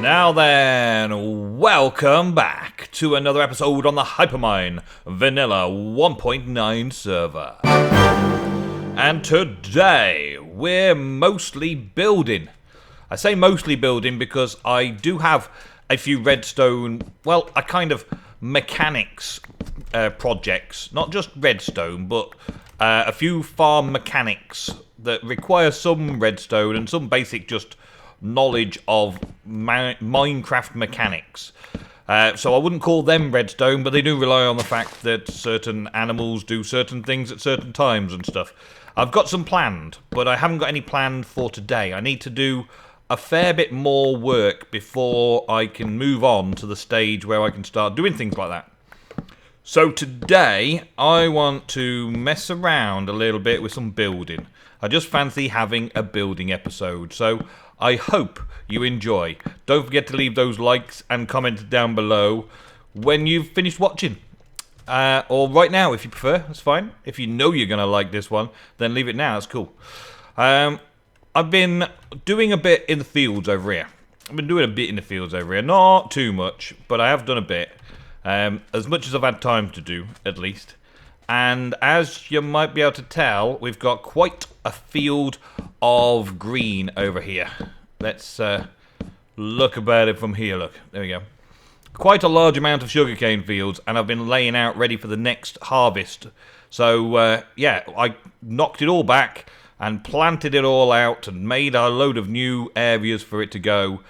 Now then, welcome back to another episode on the Hypermine Vanilla 1.9 server. And today, we're mostly building. I say mostly building because I do have a few redstone, well, a kind of mechanics projects. Not just redstone, but a few farm mechanics that require some redstone and some basic just knowledge of Minecraft mechanics. So I wouldn't call them redstone, but they do rely on the fact that certain animals do certain things at certain times and stuff. I've got some planned, but I haven't got any planned for today. I need to do a fair bit more work before I can move on to the stage where I can start doing things like that. So today, I want to mess around a little bit with some building. I just fancy having a building episode, so I hope you enjoy. Don't forget to leave those likes and comments down below when you've finished watching. Or right now, if you prefer, that's fine. If you know you're going to like this one, then leave it now, that's cool. I've been doing a bit in the fields over here. Not too much, but I have done a bit. As much as I've had time to do, at least. And as you might be able to tell, we've got quite a field of green over here. Let's look about it from here, look. There we go. Quite a large amount of sugarcane fields, and I've been laying out ready for the next harvest. So, yeah, I knocked it all back and planted it all out and made a load of new areas for it to go.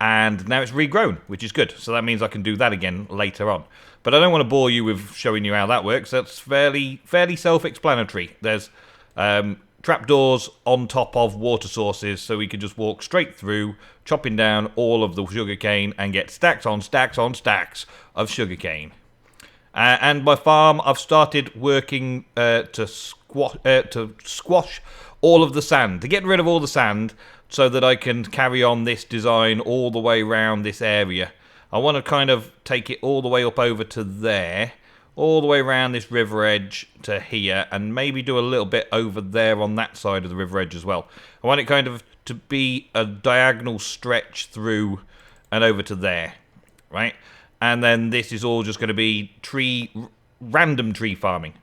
And now it's regrown, which is good. So that means I can do that again later on. But I don't want to bore you with showing you how that works. That's fairly self-explanatory. There's trapdoors on top of water sources, so we can just walk straight through, chopping down all of the sugarcane and get stacks on stacks on stacks of sugarcane. And my farm, I've started working to squash all of the sand, to get rid of all the sand, so that I can carry on this design all the way around this area. I want to kind of take it all the way up over to there, all the way around this river edge to here, and maybe do a little bit over there on that side of the river edge as well. I want it kind of to be a diagonal stretch through and over to there, right? And then this is all just going to be random tree farming.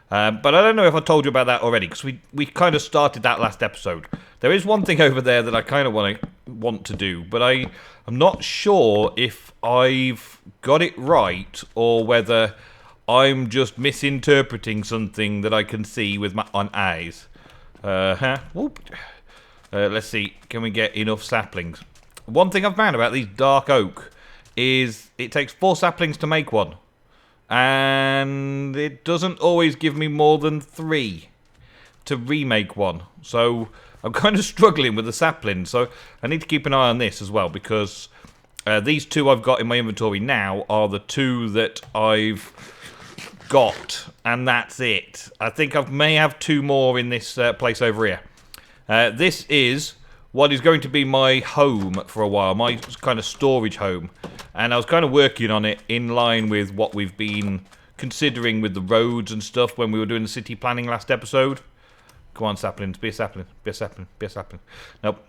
But I don't know if I told you about that already, because we kind of started that last episode. There is one thing over there that I kind of want to do, but I'm not sure if I've got it right or whether I'm just misinterpreting something that I can see with my own eyes. Let's see, can we get enough saplings? One thing I've found about these dark oak is it takes 4 saplings to make one. And it doesn't always give me more than 3 to remake one. So I'm kind of struggling with the saplings. So I need to keep an eye on this as well, because these 2 I've got in my inventory now are the 2 that I've got, and that's it. I think I may have 2 more in this place over here. This is what is going to be my home for a while, my kind of storage home. And I was kind of working on it in line with what we've been considering with the roads and stuff when we were doing the city planning last episode. Come on, saplings, be a sapling, be a sapling, be a sapling. Nope.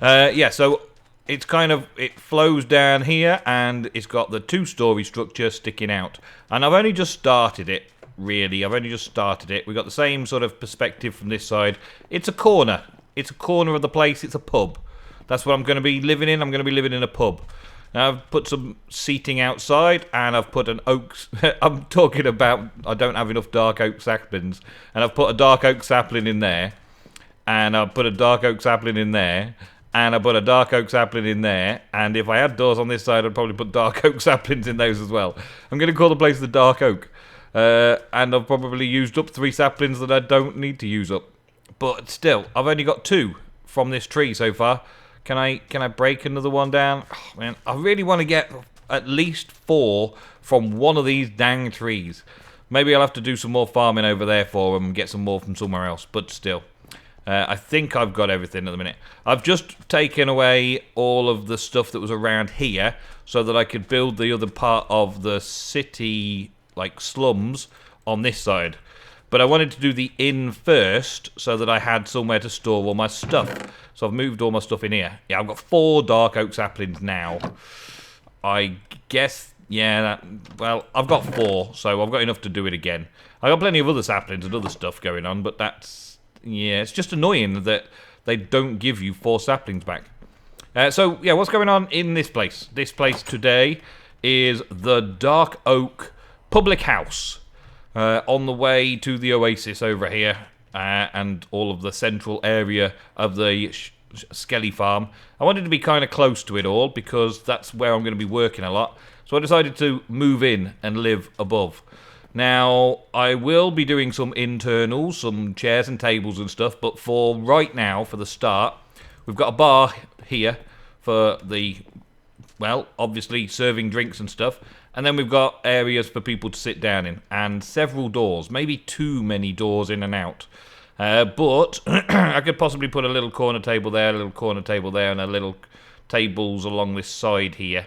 Yeah, so it's kind of, it flows down here and it's got the 2-story structure sticking out. And I've only just started it, really. I've only just started it. We've got the same sort of perspective from this side. It's a corner. It's a corner of the place. It's a pub. That's what I'm going to be living in. I'm going to be living in a pub. Now, I've put some seating outside, and I've put an oak... I'm talking about I don't have enough dark oak saplings. And I've put a dark oak sapling in there. And I've put a dark oak sapling in there. And I put a dark oak sapling in there. And if I had doors on this side, I'd probably put dark oak saplings in those as well. I'm going to call the place the Dark Oak. And I've probably used up 3 saplings that I don't need to use up. But still, I've only got 2 from this tree so far. Can I break another one down? Oh, man, I really want to get at least 4 from one of these dang trees. Maybe I'll have to do some more farming over there for them and get some more from somewhere else. But still, I think I've got everything at the minute. I've just taken away all of the stuff that was around here so that I could build the other part of the city, like slums, on this side. But I wanted to do the inn first so that I had somewhere to store all my stuff. So I've moved all my stuff in here. Yeah, I've got 4 dark oak saplings now. I guess, yeah, well, I've got 4, so I've got enough to do it again. I've got plenty of other saplings and other stuff going on, but that's, yeah, it's just annoying that they don't give you 4 saplings back. So, yeah, what's going on in this place? This place today is the Dark Oak Public House. On the way to the oasis over here, and all of the central area of the Skelly farm. I wanted to be kind of close to it all, because that's where I'm going to be working a lot. So I decided to move in and live above. Now, I will be doing some internals, some chairs and tables and stuff, but for right now, for the start, we've got a bar here for the, well, obviously serving drinks and stuff. And then we've got areas for people to sit down in, and several doors, maybe too many doors in and out. But I could possibly put a little corner table there, a little corner table there, and a little tables along this side here,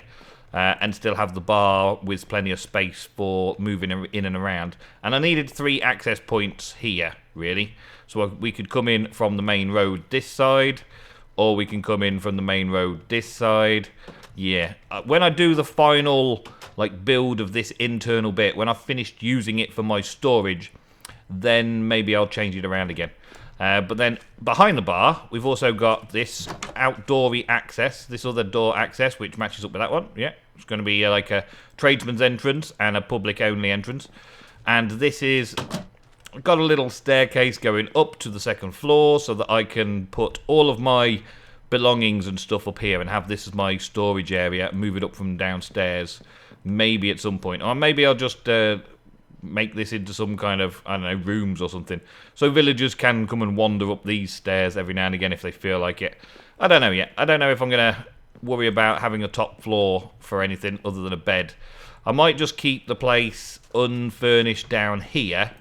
and still have the bar with plenty of space for moving in and around. And I needed 3 access points here, really. So we could come in from the main road this side, or we can come in from the main road this side. Yeah, when I do the final build of this internal bit, when I've finished using it for my storage, then maybe I'll change it around again. But then behind the bar, we've also got this outdoory access, this other door access, which matches up with that one. Yeah, it's going to be like a tradesman's entrance and a public only entrance. And this is got a little staircase going up to the 2nd floor so that I can put all of my belongings and stuff up here and have this as my storage area, move it up from downstairs maybe at some point, or maybe I'll just make this into some kind of, I don't know, rooms or something, so villagers can come and wander up these stairs every now and again if they feel like it. I don't know yet. I don't know if I'm gonna worry about having a top floor for anything other than a bed. I might just keep the place unfurnished down here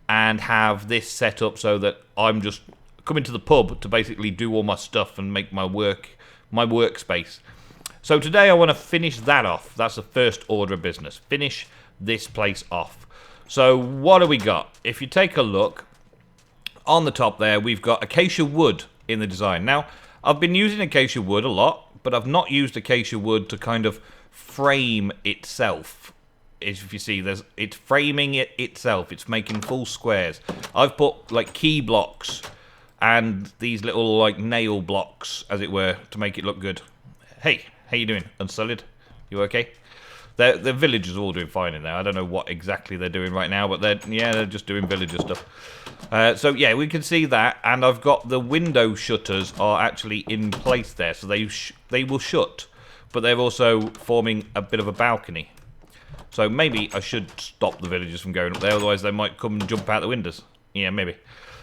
and have this set up so that I'm just coming to the pub to basically do all my stuff and make my workspace. So today I want to finish that off. That's the first order of business. Finish this place off. So what do we got? If you take a look, on the top there, we've got acacia wood in the design. Now, I've been using acacia wood a lot, but I've not used acacia wood to kind of frame itself. If you see, it's framing it itself. It's making full squares. I've put key blocks and these little nail blocks, as it were, to make it look good. Hey, how you doing, Unsullied? You okay? The villagers are all doing fine in there. I don't know what exactly they're doing right now, but they're just doing villager stuff. So yeah, we can see that, and I've got the window shutters are actually in place there, so they will shut, but they're also forming a bit of a balcony. So maybe I should stop the villagers from going up there, otherwise they might come and jump out the windows. Yeah, maybe.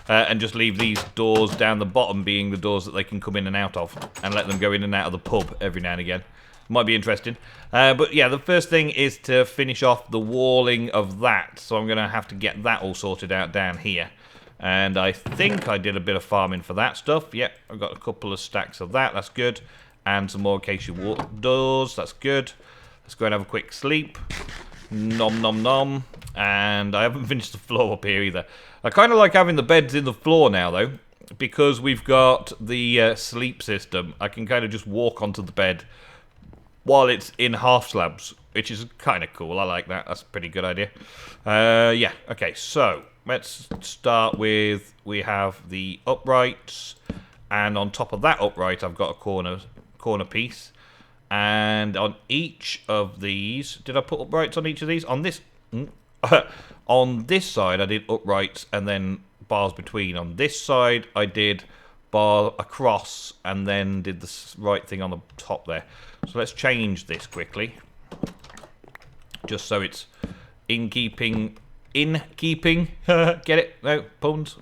And just leave these doors down the bottom being the doors that they can come in and out of, and let them go in and out of the pub every now and again. Might be interesting. But yeah, the first thing is to finish off the walling of that, so I'm going to have to get that all sorted out down here. And I think I did a bit of farming for that stuff. Yep, I've got a couple of stacks of that, that's good. And some more acacia doors, that's good. Let's go and have a quick sleep. Nom nom nom. And I haven't finished the floor up here either. I kind of like having the beds in the floor now though, because we've got the sleep system. I can kind of just walk onto the bed while it's in half slabs, which is kind of cool. I like that. That's a pretty good idea. Yeah, okay, so let's start with, we have the uprights, and on top of that upright I've got a corner piece. And on each of these, did I put uprights on each of these? On this, on this side I did uprights and then bars between. On this side I did bar across and then did the right thing on the top there. So let's change this quickly, just so it's in keeping, get it? No puns,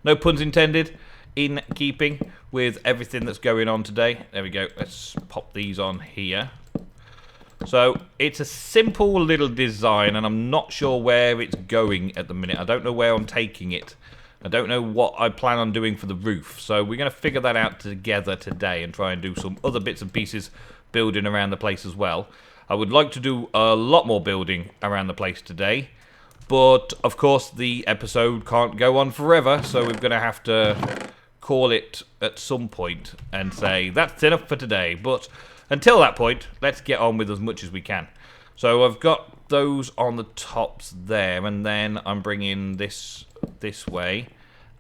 no puns intended, in keeping with everything that's going on today. There we go, let's pop these on here. So it's a simple little design, and I'm not sure where it's going at the minute. I don't know where I'm taking it. I don't know what I plan on doing for the roof. So we're going to figure that out together today and try and do some other bits and pieces building around the place as well. I would like to do a lot more building around the place today, But, of course, the episode can't go on forever, so we're going to have to call it at some point and say, that's enough for today. But until that point, let's get on with as much as we can. So I've got those on the tops there, and then I'm bringing this way.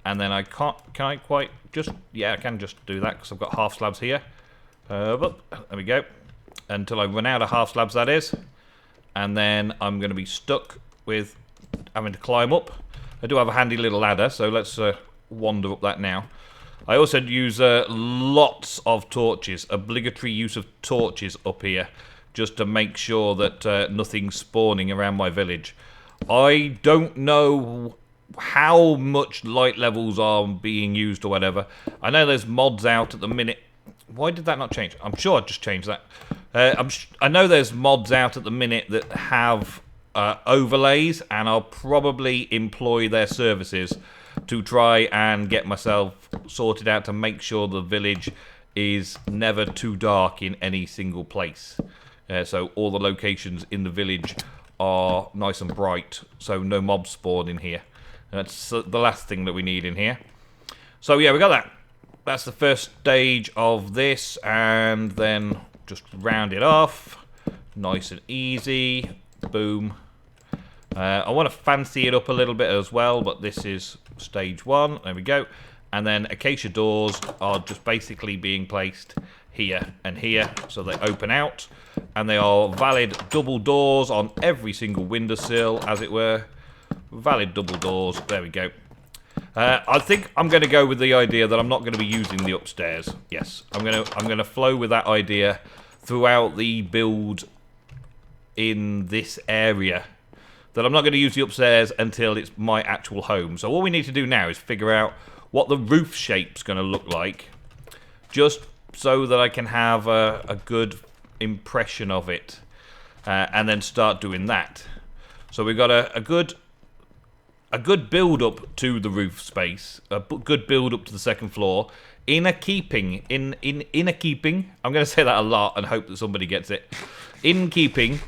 And then I can't, can I quite just, yeah, I can just do that because I've got half slabs here. But there we go. Until I run out of half slabs, that is. And then I'm going to be stuck with having to climb up. I do have a handy little ladder, so let's wander up that now. I also use lots of torches, obligatory use of torches up here, just to make sure that nothing's spawning around my village. I don't know how much light levels are being used or whatever. I know there's mods out at the minute. Why did that not change? I'm sure I just changed that. I know there's mods out at the minute that have overlays, and I'll probably employ their services to try and get myself sorted out to make sure the village is never too dark in any single place. So all the locations in the village are nice and bright, so no mobs spawn in here. That's the last thing that we need in here. So yeah, we got that. That's the first stage of this, and then just round it off. Nice and easy. Boom. I want to fancy it up a little bit as well, but this is stage 1. There we go. And then acacia doors are just basically being placed here and here, so they open out. And they are valid double doors on every single windowsill, as it were. Valid double doors. There we go. I think I'm going to go with the idea that I'm not going to be using the upstairs. Yes, I'm going to flow with that idea throughout the build in this area. That I'm not going to use the upstairs until it's my actual home. So all we need to do now is figure out what the roof shape's going to look like, just so that I can have a good impression of it, and then start doing that. So we've got a good build up to the roof space, a good build up to the second floor, in a keeping. I'm going to say that a lot and hope that somebody gets it. In keeping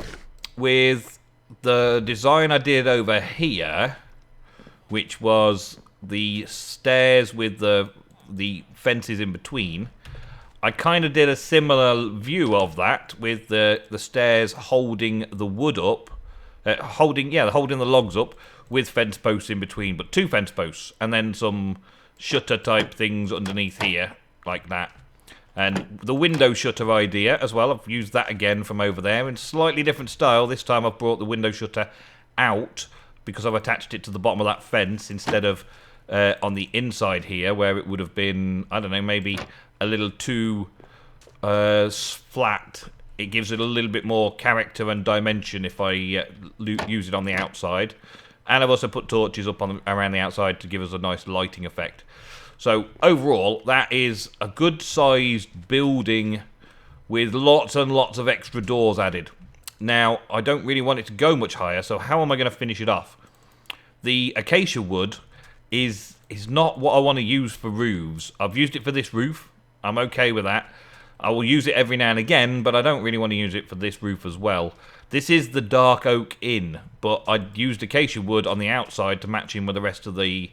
with the design I did over here, which was the stairs with the fences in between. I kind of did a similar view of that, with the stairs holding the wood up, holding the logs up, with fence posts in between, but 2 fence posts, and then some shutter type things underneath here, like that. And the window shutter idea as well, I've used that again from over there in slightly different style. This time I've brought the window shutter out because I've attached it to the bottom of that fence instead of on the inside here, where it would have been, I don't know, maybe a little too flat. It gives it a little bit more character and dimension if I use it on the outside. And I've also put torches up around the outside to give us a nice lighting effect. So overall, that is a good sized building with lots and lots of extra doors added. Now, I don't really want it to go much higher, so how am I going to finish it off? The acacia wood is not what I want to use for roofs. I've used it for this roof. I'm okay with that. I will use it every now and again, but I don't really want to use it for this roof as well. This is the dark oak inn, but I used acacia wood on the outside to match in with the rest of the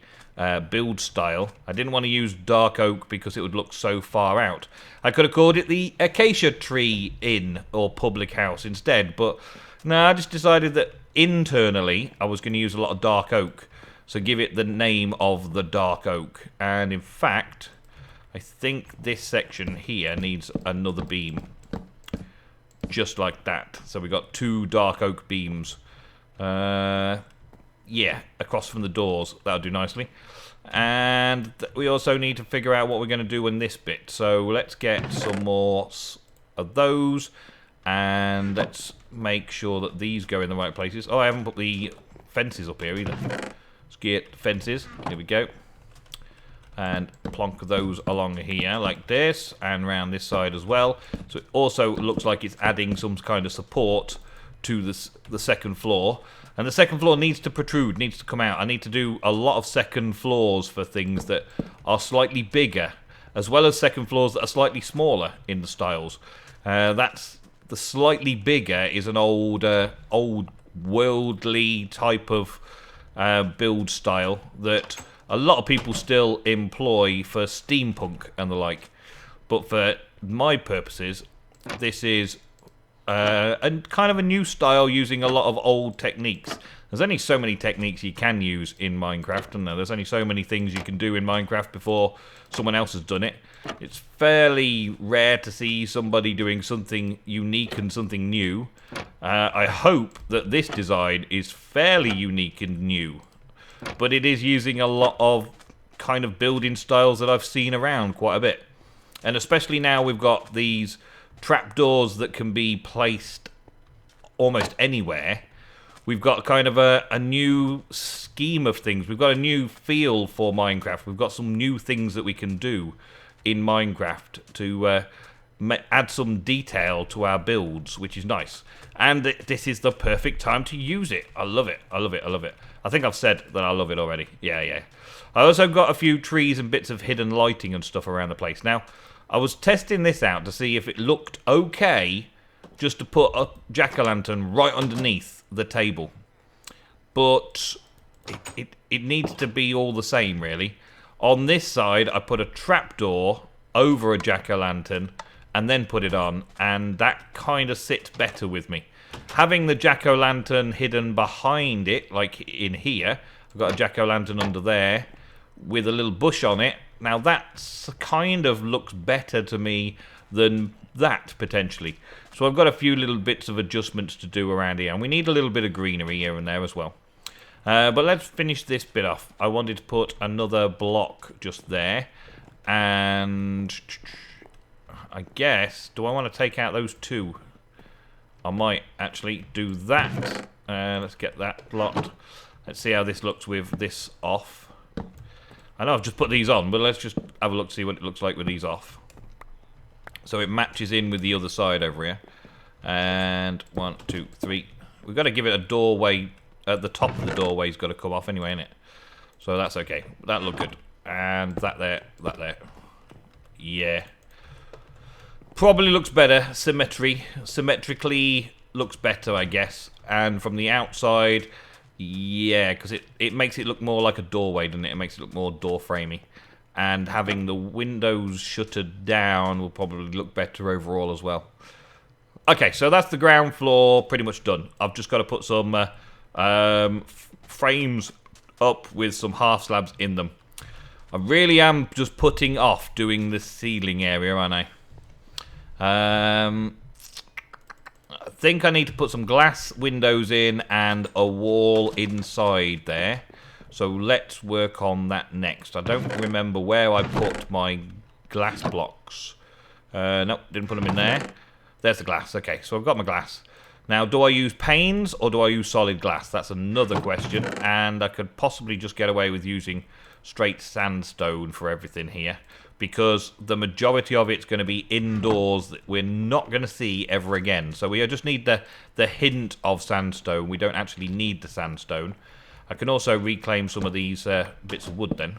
build style. I didn't want to use dark oak because it would look so far out. I could have called it the Acacia Tree Inn or Public House instead, but no, I just decided that internally I was going to use a lot of dark oak, so give it the name of the dark oak. And in fact, I think this section here needs another beam, just like that. So we got 2 dark oak beams. Yeah, across from the doors. That'll do nicely. And we also need to figure out what we're going to do in this bit. So let's get some more of those. And let's make sure that these go in the right places. Oh, I haven't put the fences up here either. Let's get fences. Here we go. And plonk those along here like this. And around this side as well. So it also looks like it's adding some kind of support to the second floor. And the second floor needs to protrude, needs to come out. I need to do a lot of second floors for things that are slightly bigger, as well as second floors that are slightly smaller in the styles. That's the slightly bigger is an old worldly type of build style that a lot of people still employ for steampunk and the like. But for my purposes, this is a kind of a new style using a lot of old techniques. There's only so many techniques you can use in Minecraft, and there's only so many things you can do in Minecraft before someone else has done it. It's fairly rare to see somebody doing something unique and something new. I hope that this design is fairly unique and new, but it is using a lot of kind of building styles that I've seen around quite a bit. And especially now we've got these trapdoors that can be placed almost anywhere. We've got kind of a new scheme of things. We've got a new feel for Minecraft. We've got some new things that we can do in Minecraft to add some detail to our builds, which is nice. And this is the perfect time to use it. I love it. I love it. I love it. I think I've said that I love it already. Yeah. I also got a few trees and bits of hidden lighting and stuff around the place. Now, I was testing this out to see if it looked okay just to put a jack-o'-lantern right underneath the table. But it needs to be all the same, really. On this side, I put a trapdoor over a jack-o'-lantern and then put it on, and that kind of sits better with me. Having the jack-o'-lantern hidden behind it, like in here, I've got a jack-o'-lantern under there with a little bush on it. Now that kind of looks better to me than that, potentially. So I've got a few little bits of adjustments to do around here, and we need a little bit of greenery here and there as well. But let's finish this bit off. I wanted to put another block just there, and I guess, do I want to take out those two? I might actually do that. Let's get that blocked. Let's see how this looks with this off. I know I've just put these on, but let's just have a look, see what it looks like with these off. So it matches in with the other side over here. And 1, 2, 3. We've got to give it a doorway. At the top of the doorway's got to come off anyway, innit? So that's okay. That looked good. And that there, that there. Yeah. Probably looks better. Symmetrically looks better, I guess. And from the outside, yeah, because it makes it look more like a doorway, doesn't it? It makes it look more door framey. And having the windows shuttered down will probably look better overall as well. Okay, so that's the ground floor pretty much done. I've just got to put some frames up with some half slabs in them. I really am just putting off doing the ceiling area, aren't I? I think I need to put some glass windows in and a wall inside there. So let's work on that next. I don't remember where I put my glass blocks. Nope, didn't put them in there. There's the glass. Okay, so I've got my glass. Now, do I use panes or do I use solid glass? That's another question. And I could possibly just get away with using straight sandstone for everything here, because the majority of it's going to be indoors that we're not going to see ever again. So we just need the hint of sandstone. We don't actually need the sandstone. I can also reclaim some of these bits of wood then,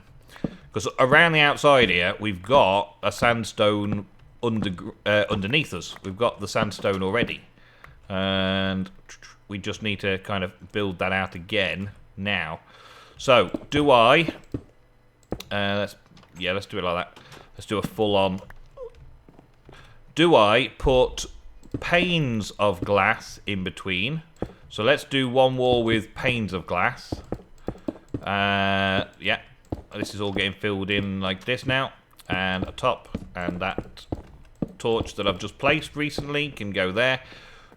because around the outside here we've got a sandstone underneath us. We've got the sandstone already, and we just need to kind of build that out again now. So do I let's do it like that. Let's do a full-on. Do I put panes of glass in between? So let's do one wall with panes of glass. Yeah, this is all getting filled in like this now. And a top, and that torch that I've just placed recently can go there.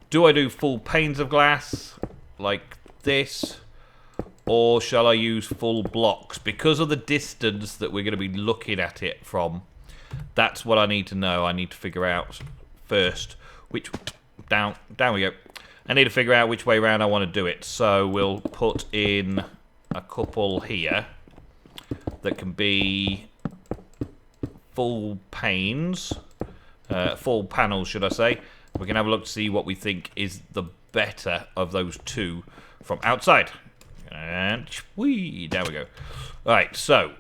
Do I do full panes of glass like this? Or shall I use full blocks? Because of the distance that we're going to be looking at it from, that's what I need to know. I need to figure out first which... Down we go. I need to figure out which way around I want to do it. So we'll put in a couple here that can be full panes. Full panels, should I say. We can have a look to see what we think is the better of those two from outside. And whee, there we go. Alright, so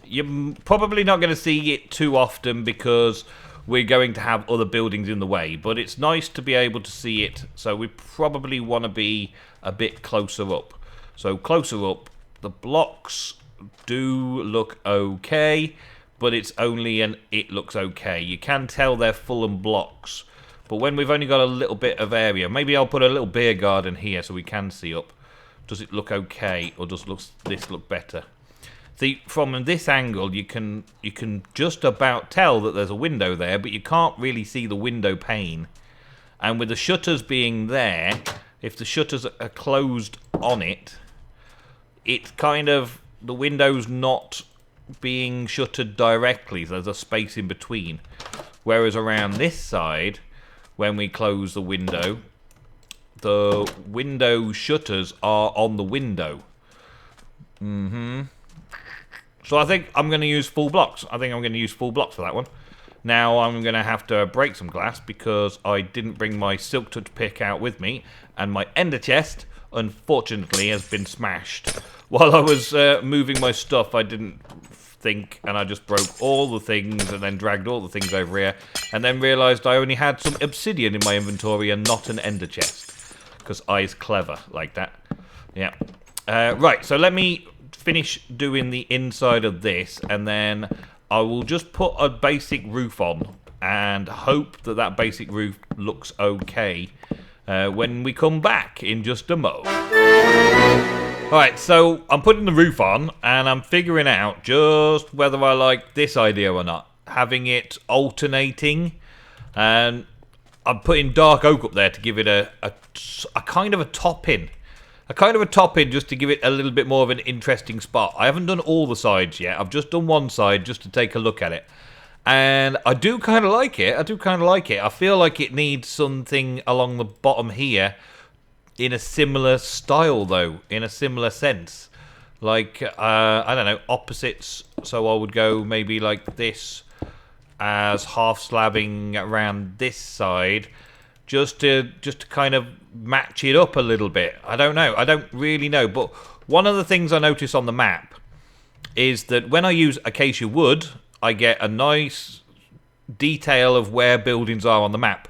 you're probably not going to see it too often because we're going to have other buildings in the way, but it's nice to be able to see it, so we probably want to be a bit closer up. So closer up, the blocks do look okay, but it's only an it looks okay. You can tell they're full and blocks, but when we've only got a little bit of area, maybe I'll put a little beer garden here so we can see up. Does it look okay, or does this look better? See, from this angle, you can just about tell that there's a window there, but you can't really see the window pane. And with the shutters being there, if the shutters are closed on it, it's kind of, the window's not being shuttered directly, so there's a space in between. Whereas around this side, when we close the window shutters are on the window. So I think I'm going to use full blocks. I think I'm going to use full blocks for that one. Now I'm going to have to break some glass because I didn't bring my silk touch pick out with me, and my ender chest, unfortunately, has been smashed. While I was moving my stuff, I didn't think, and I just broke all the things and then dragged all the things over here, and then realised I only had some obsidian in my inventory and not an ender chest. Because I's clever like that. Yeah. Right, so let me finish doing the inside of this, and then I will just put a basic roof on and hope that that basic roof looks okay when we come back in just a mo. Alright, so I'm putting the roof on and I'm figuring out just whether I like this idea or not. Having it alternating, and I'm putting dark oak up there to give it a kind of a top in. A kind of a top in just to give it a little bit more of an interesting spot. I haven't done all the sides yet. I've just done one side just to take a look at it. And I do kind of like it. I feel like it needs something along the bottom here in a similar style, though. In a similar sense. Like, I don't know, opposites. So I would go maybe like this as half slabbing around this side. Just to kind of match it up a little bit. I don't know. I don't really know. But one of the things I notice on the map is that when I use acacia wood, I get a nice detail of where buildings are on the map.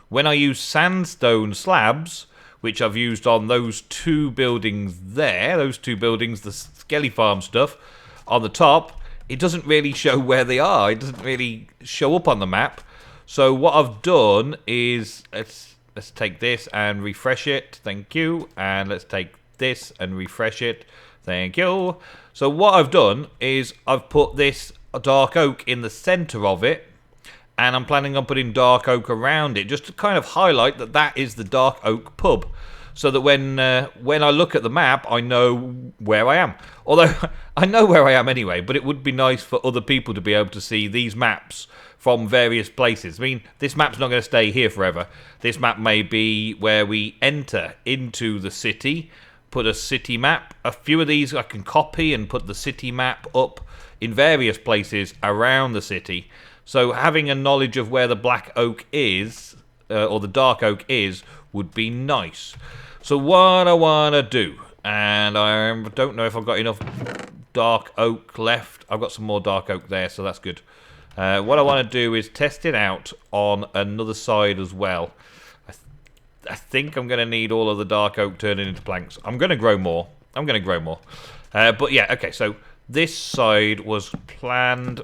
When I use sandstone slabs, which I've used on those two buildings there, the Skelly Farm stuff, on the top, it doesn't really show where they are. It doesn't really show up on the map. So what I've done is, let's take this and refresh it, thank you, and let's take this and refresh it, thank you. So what I've done is I've put this dark oak in the center of it, and I'm planning on putting dark oak around it, just to kind of highlight that that is the dark oak pub, so that when I look at the map, I know where I am. Although, I know where I am anyway, but it would be nice for other people to be able to see these maps from various places. I mean, this map's not going to stay here forever. This map may be where we enter into the city, put a city map. A few of these I can copy and put the city map up in various places around the city. So having a knowledge of where the black oak is, or the dark oak is, would be nice. So what I want to do, and I don't know if I've got enough dark oak left. I've got some more dark oak there, so that's good. What I want to do is test it out on another side as well. I think I'm going to need all of the dark oak turning into planks. I'm going to grow more. But yeah, okay, so this side was planned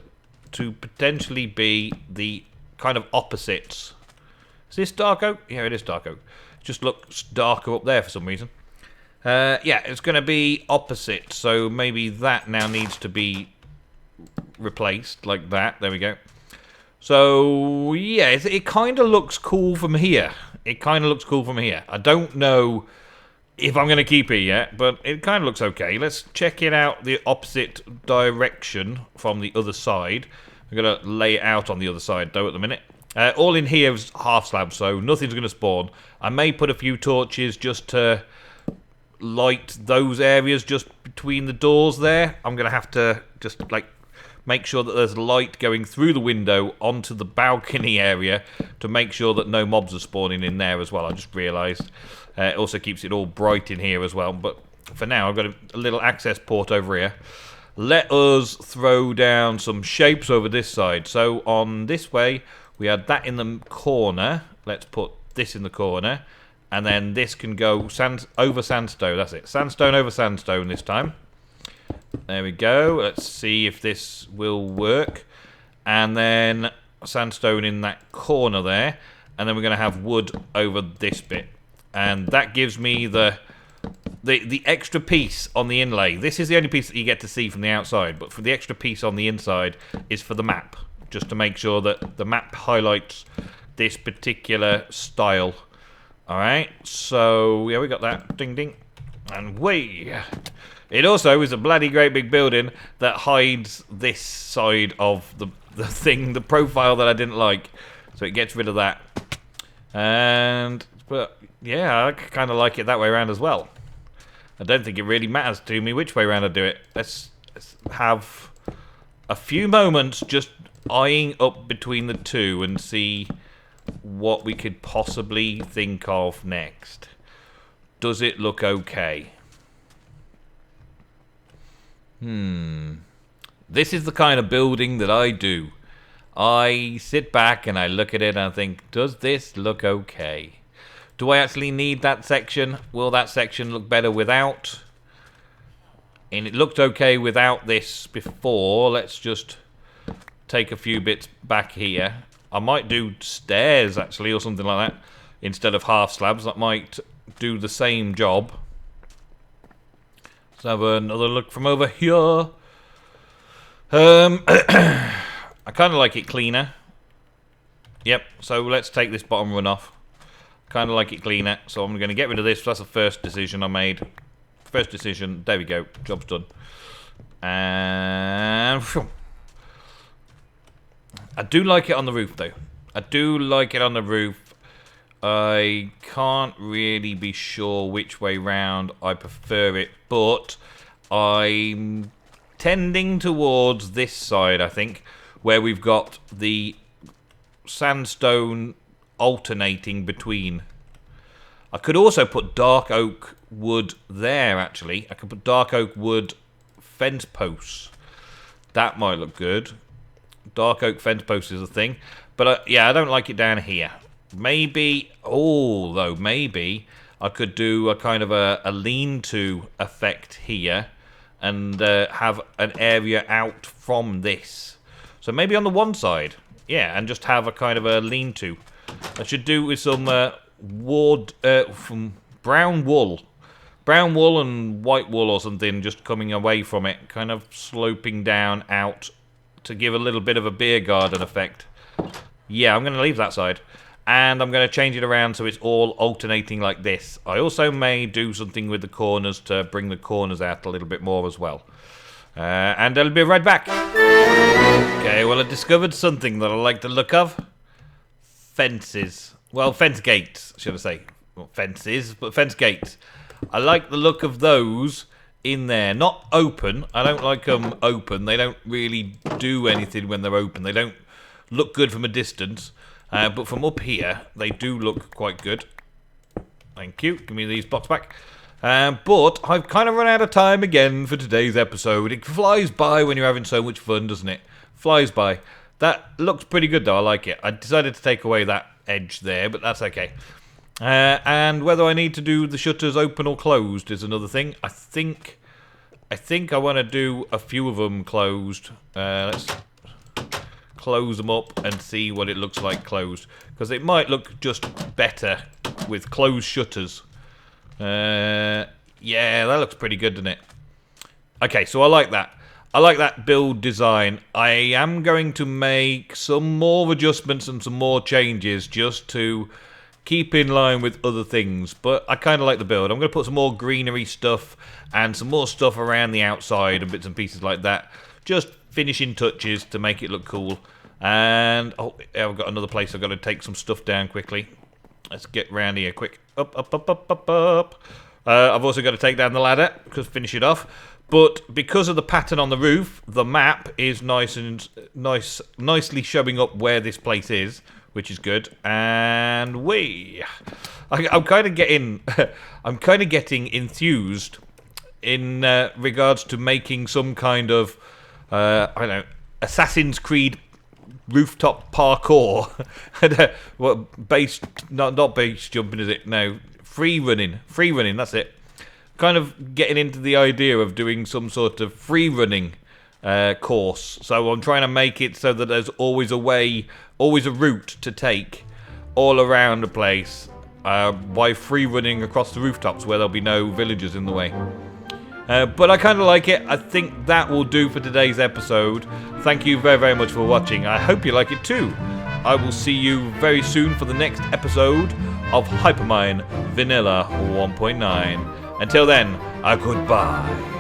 to potentially be the kind of opposites. Is this dark oak? Yeah, it is dark oak. It just looks darker up there for some reason. Yeah, it's going to be opposite, so maybe that now needs to be replaced like that. There we go. So yeah, it kind of looks cool from here. I don't know if I'm going to keep it yet, but it kind of looks okay. Let's check it out the opposite direction from the other side. I'm going to lay it out on the other side though at the minute. All in here is half slab, so nothing's going to spawn. I may put a few torches just to light those areas just between the doors there. I'm going to have to just like make sure that there's light going through the window onto the balcony area to make sure that no mobs are spawning in there as well. I just realised. It also keeps it all bright in here as well. But for now, I've got a little access port over here. Let us throw down some shapes over this side. So on this way, we had that in the corner. Let's put this in the corner. And then this can go sand over sandstone. That's it. Sandstone over sandstone this time. There we go. Let's see if this will work. And then sandstone in that corner there. And then we're going to have wood over this bit. And that gives me the extra piece on the inlay. This is the only piece that you get to see from the outside. But for the extra piece on the inside is for the map. Just to make sure that the map highlights this particular style. Alright, so yeah, we got that. Ding ding. And it also is a bloody great big building that hides this side of the thing, the profile that I didn't like. So it gets rid of that. But yeah, I kind of like it that way around as well. I don't think it really matters to me which way around I do it. Let's have a few moments just eyeing up between the two and see what we could possibly think of next. Does it look okay? This is the kind of building that I do. I sit back and I look at it and I think, does this look okay? Do I actually need that section? Will that section look better without? And it looked okay without this before. Let's just take a few bits back here. I might do stairs actually or something like that instead of half slabs. That might do the same job. Let's have another look from over here. I kind of like it cleaner. Yep, so let's take this bottom run off. Kind of like it cleaner, so I'm going to get rid of this. That's the first decision I made. First decision, there we go, job's done. And I do like it on the roof though. I do like it on the roof. I can't really be sure which way round I prefer it, but I'm tending towards this side, I think, where we've got the sandstone alternating between. I could also put dark oak wood there, actually. I could put dark oak wood fence posts. That might look good. Dark oak fence posts is a thing. But yeah, I don't like it down here. Maybe, maybe I could do a kind of a lean-to effect here and have an area out from this. So maybe on the one side, yeah, and just have a kind of a lean-to. I should do with some from brown wool and white wool or something, just coming away from it, kind of sloping down out to give a little bit of a beer garden effect. Yeah, I'm going to leave that side. And I'm going to change it around so it's all alternating like this. I also may do something with the corners to bring the corners out a little bit more as well. And I'll be right back. Okay, well, I discovered something that I like the look of. Fences. Well, fence gates, should I say. Not fences, but fence gates. I like the look of those in there. Not open. I don't like them open. They don't really do anything when they're open. They don't look good from a distance. But from up here, they do look quite good. Thank you. Give me these blocks back. But I've kind of run out of time again for today's episode. It flies by when you're having so much fun, doesn't it? Flies by. That looks pretty good, though. I like it. I decided to take away that edge there, but that's okay. And whether I need to do the shutters open or closed is another thing. I think I want to do a few of them closed. Let's close them up and see what it looks like closed, because it might look just better with closed shutters. Yeah, that looks pretty good, doesn't it? Okay, so I like that. I like that build design. I am going to make some more adjustments and some more changes just to keep in line with other things, but I kind of like the build. I'm going to put some more greenery stuff and some more stuff around the outside and bits and pieces like that. Just finishing touches to make it look cool. And oh, I've got another place I've got to take some stuff down quickly. Let's get round here quick. Up, up, up, up, up, up. I've also got to take down the ladder because finish it off. But because of the pattern on the roof, the map is nicely showing up where this place is, which is good. And I'm kind of getting enthused in regards to making some kind of I don't know, Assassin's Creed rooftop parkour. What base? Not base jumping, is it? No, free running, that's it. Kind of getting into the idea of doing some sort of free running course. So I'm trying to make it so that there's always a way, always a route to take all around the place by free running across the rooftops where there'll be no villagers in the way. But I kind of like it. I think that will do for today's episode. Thank you very, very much for watching. I hope you like it too. I will see you very soon for the next episode of Hypermine Vanilla 1.9. Until then, goodbye.